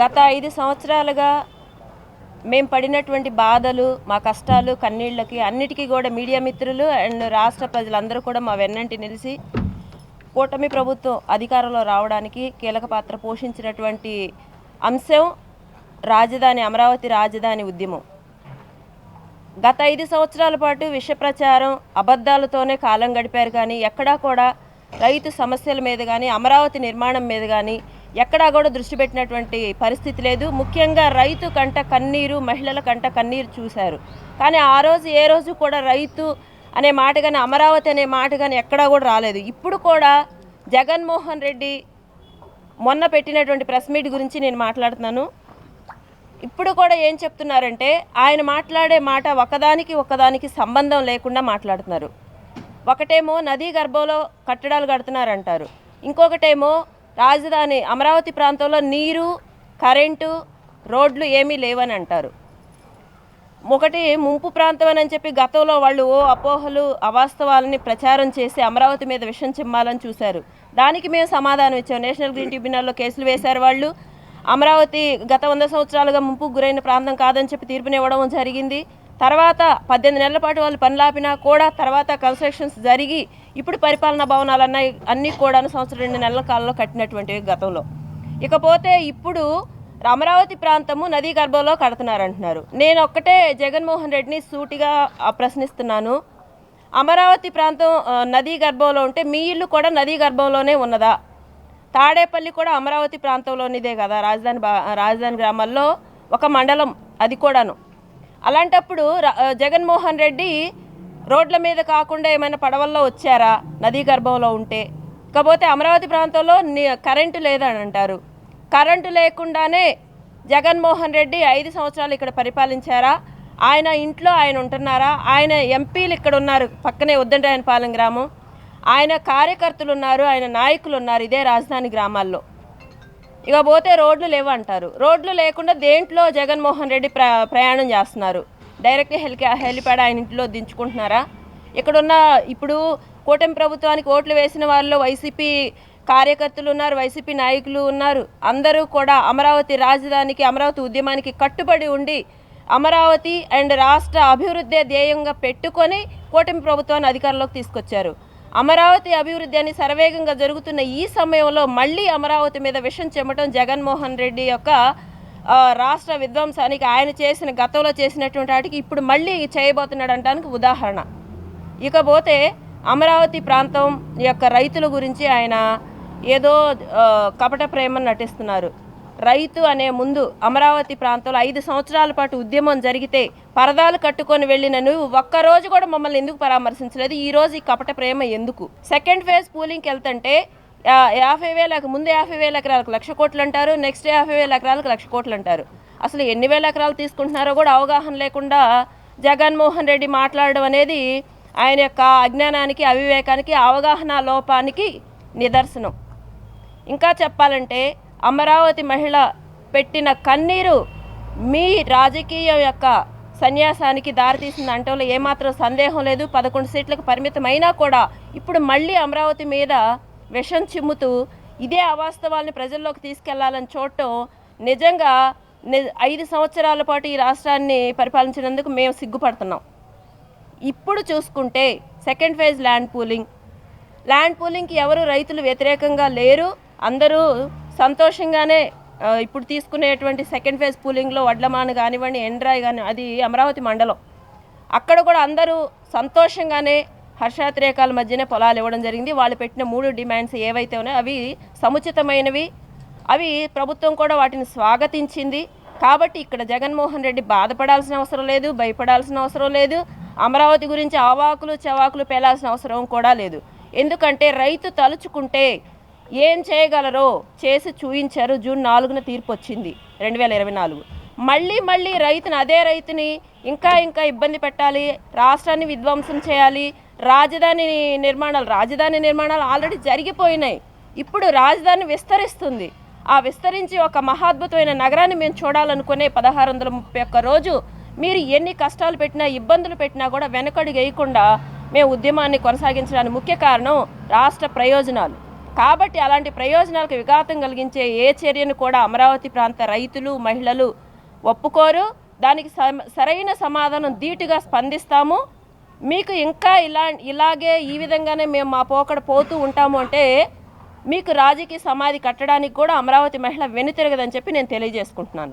గత 5 సంవత్సరాలుగా మేము పడినటువంటి బాధలు, మా కష్టాలు, కన్నీళ్ళకి అన్నిటికీ కూడా మీడియా మిత్రులు అండ్ రాష్ట్ర ప్రజలందరూ కూడా మా వెన్నంటి నిలిచి కూటమి ప్రభుత్వం అధికారంలో రావడానికి కీలక పాత్ర పోషించినటువంటి అంశం రాజధాని, అమరావతి రాజధాని ఉద్యమం. గత 5 సంవత్సరాల పాటు విష ప్రచారం, అబద్ధాలతోనే కాలం గడిపారు. కానీ ఎక్కడా కూడా రైతు సమస్యల మీద కానీ, అమరావతి నిర్మాణం మీద కానీ ఎక్కడా కూడా దృష్టి పెట్టినటువంటి పరిస్థితి లేదు. ముఖ్యంగా రైతు కంట కన్నీరు, మహిళల కంట కన్నీరు చూశారు. కానీ ఆ రోజు ఏ రోజు కూడా రైతు అనే మాట కానీ, అమరావతి అనే మాట కానీ ఎక్కడా కూడా రాలేదు. ఇప్పుడు కూడా జగన్మోహన్ రెడ్డి మొన్న పెట్టినటువంటి ప్రెస్ మీట్ గురించి నేను మాట్లాడుతున్నాను. ఇప్పుడు కూడా ఏం చెప్తున్నారంటే, ఆయన మాట్లాడే మాట ఒకదానికి సంబంధం లేకుండా మాట్లాడుతున్నారు. ఒకటేమో నదీ గర్భంలో కట్టడాలు కడుతున్నారంటారు, ఇంకొకటేమో రాజధాని అమరావతి ప్రాంతంలో నీరు, కరెంటు, రోడ్లు ఏమీ లేవని అంటారు. ఒకటి ముంపు ప్రాంతం అని చెప్పి గతంలో వాళ్ళు అపోహలు, అవాస్తవాలని ప్రచారం చేసి అమరావతి మీద విషం చిమ్మాలని చూశారు. దానికి మేము సమాధానం ఇచ్చాం. నేషనల్ గ్రీన్ ట్రిబ్యునల్లో కేసులు వేశారు వాళ్ళు. అమరావతి గత 100 సంవత్సరాలుగా ముంపుకు గురైన ప్రాంతం కాదని చెప్పి తీర్పునివ్వడం జరిగింది. తర్వాత 18 నెలల పాటు వాళ్ళు పనులాపినా కూడా తర్వాత కన్స్ట్రక్షన్స్ జరిగి ఇప్పుడు పరిపాలనా భవనాలు అన్నీ కూడా సంవత్సరం 2 నెలల కాలంలో కట్టినటువంటివి గతంలో. ఇకపోతే ఇప్పుడు అమరావతి ప్రాంతము నదీ గర్భంలో కడుతున్నారంటున్నారు. నేను ఒక్కటే జగన్మోహన్ రెడ్డిని సూటిగా ప్రశ్నిస్తున్నాను. అమరావతి ప్రాంతం నదీ గర్భంలో ఉంటే మీ ఇల్లు కూడా నదీ గర్భంలోనే ఉన్నదా? తాడేపల్లి కూడా అమరావతి ప్రాంతంలోనిదే కదా, రాజధాని గ్రామాల్లో ఒక మండలం అది కూడాను. అలాంటప్పుడు జగన్మోహన్ రెడ్డి రోడ్ల మీద కాకుండా ఏమైనా పడవల్లో వచ్చారా నదీ గర్భంలో ఉంటే? కాకపోతే అమరావతి ప్రాంతంలో కరెంటు లేదని అంటారు. కరెంటు లేకుండానే జగన్మోహన్ రెడ్డి 5 సంవత్సరాలు ఇక్కడ పరిపాలించారా? ఆయన ఇంట్లో ఆయన ఉంటున్నారా? ఆయన ఎంపీలు ఇక్కడ ఉన్నారు, పక్కనే ఉద్దండరాయనపాలెం గ్రామం. ఆయన కార్యకర్తలు ఉన్నారు, ఆయన నాయకులు ఉన్నారు ఇదే రాజధాని గ్రామాల్లో. ఇకపోతే రోడ్లు లేవంటారు. రోడ్లు లేకుండా దేంట్లో జగన్మోహన్ రెడ్డి ప్రయాణం చేస్తున్నారు? డైరెక్ట్ హెలిప్యాడ్ ఆయన ఇంట్లో దించుకుంటున్నారా? ఇక్కడున్న ఇప్పుడు కూటమి ప్రభుత్వానికి ఓట్లు వేసిన వాళ్ళలో వైసీపీ కార్యకర్తలు ఉన్నారు, వైసీపీ నాయకులు ఉన్నారు. అందరూ కూడా అమరావతి రాజధానికి, అమరావతి ఉద్యమానికి కట్టుబడి ఉండి అమరావతి అండ్ రాష్ట్ర అభివృద్ధి ధ్యేయంగా పెట్టుకొని కూటమి ప్రభుత్వాన్ని అధికారంలోకి తీసుకొచ్చారు. అమరావతి అభివృద్ధి అని శరవేగంగా జరుగుతున్న ఈ సమయంలో మళ్ళీ అమరావతి మీద విషం చెమ్మటం జగన్మోహన్ రెడ్డి యొక్క రాష్ట్ర విధ్వంసానికి, ఆయన చేసిన గతంలో చేసినటువంటి వాటికి ఇప్పుడు మళ్ళీ చేయబోతున్నాడు అనడానికి ఉదాహరణ. ఇకపోతే అమరావతి ప్రాంతం యొక్క రైతుల గురించి ఆయన ఏదో కపట ప్రేమను నటిస్తున్నారు. రైతు అనే ముందు అమరావతి ప్రాంతంలో 5 సంవత్సరాల పాటు ఉద్యమం జరిగితే పరదాలు కట్టుకొని వెళ్ళిన నువ్వు ఒక్కరోజు కూడా మమ్మల్ని ఎందుకు పరామర్శించలేదు? ఈరోజు ఈ కపట ప్రేమ ఎందుకు? సెకండ్ ఫేజ్ పూలింగ్కి వెళ్తుంటే 50,000 ముందు 50,000 ఎకరాలకు 1,00,000 కోట్లు అంటారు, నెక్స్ట్ 50,000 ఎకరాలకు 1,00,000 కోట్లు అంటారు. అసలు ఎన్ని వేల ఎకరాలు తీసుకుంటున్నారో కూడా అవగాహన లేకుండా జగన్మోహన్ రెడ్డి మాట్లాడడం అనేది ఆయన యొక్క అజ్ఞానానికి, అవివేకానికి, అవగాహన లోపానికి నిదర్శనం. ఇంకా చెప్పాలంటే అమరావతి మహిళ పెట్టిన కన్నీరు మీ రాజకీయం యొక్క సన్యాసానికి దారితీసింది అంటంలో ఏమాత్రం సందేహం లేదు. 11 సీట్లకు పరిమితమైనా కూడా ఇప్పుడు మళ్ళీ అమరావతి మీద విషం చిమ్ముతూ ఇదే అవాస్తవాల్ని ప్రజల్లోకి తీసుకెళ్లాలని చూడటం నిజంగా 5 సంవత్సరాల పాటు ఈ రాష్ట్రాన్ని పరిపాలించినందుకు మేము సిగ్గుపడుతున్నాం. ఇప్పుడు చూసుకుంటే సెకండ్ ఫేజ్ ల్యాండ్ పూలింగ్కి ఎవరు రైతులు వ్యతిరేకంగా లేరు. అందరూ సంతోషంగానే ఇప్పుడు తీసుకునేటువంటి సెకండ్ ఫేజ్ పూలింగ్లో వడ్లమాను కానివ్వండి, ఎండ్రాయి కానీ, అది అమరావతి మండలం, అక్కడ కూడా అందరూ సంతోషంగానే హర్షాతిరేకాల మధ్యనే పొలాలు ఇవ్వడం జరిగింది. వాళ్ళు పెట్టిన 3 డిమాండ్స్ ఏవైతే ఉన్నాయో అవి సముచితమైనవి. అవి ప్రభుత్వం కూడా వాటిని స్వాగతించింది. కాబట్టి ఇక్కడ జగన్మోహన్ రెడ్డి బాధపడాల్సిన అవసరం లేదు, భయపడాల్సిన అవసరం లేదు. అమరావతి గురించి ఆవాకులు చవాకులు పేలాల్సిన అవసరం కూడా లేదు. ఎందుకంటే రైతు తలుచుకుంటే ఏం చేయగలరో చేసి చూయించారు. జూన్ 4న తీర్పు వచ్చింది 2024. మళ్ళీ అదే రైతుని ఇంకా ఇబ్బంది పెట్టాలి, రాష్ట్రాన్ని విధ్వంసం చేయాలి. రాజధాని నిర్మాణాలు ఆల్రెడీ జరిగిపోయినాయి. ఇప్పుడు రాజధాని విస్తరిస్తుంది. ఆ విస్తరించి ఒక మహాద్భుతమైన నగరాన్ని మేము చూడాలనుకునే 1631 రోజు మీరు ఎన్ని కష్టాలు పెట్టినా, ఇబ్బందులు పెట్టినా కూడా వెనకడుగు వేయకుండా మేము ఉద్యమాన్ని కొనసాగించడానికి ముఖ్య కారణం రాష్ట్ర ప్రయోజనాలు. కాబట్టి అలాంటి ప్రయోజనాలకు విఘాతం కలిగించే ఏ చర్యను కూడా అమరావతి ప్రాంత రైతులు మహిళలు ఒప్పుకోరు. దానికి సరైన సమాధానం ధీటుగా స్పందిస్తాము. మీకు ఇంకా ఇలాగే ఈ విధంగానే మేము మా పోకడ పోతూ ఉంటాము అంటే మీకు రాజకీయ సమాధి కట్టడానికి కూడా అమరావతి మహిళ వెనుతిరగదని చెప్పి నేను తెలియజేసుకుంటున్నాను.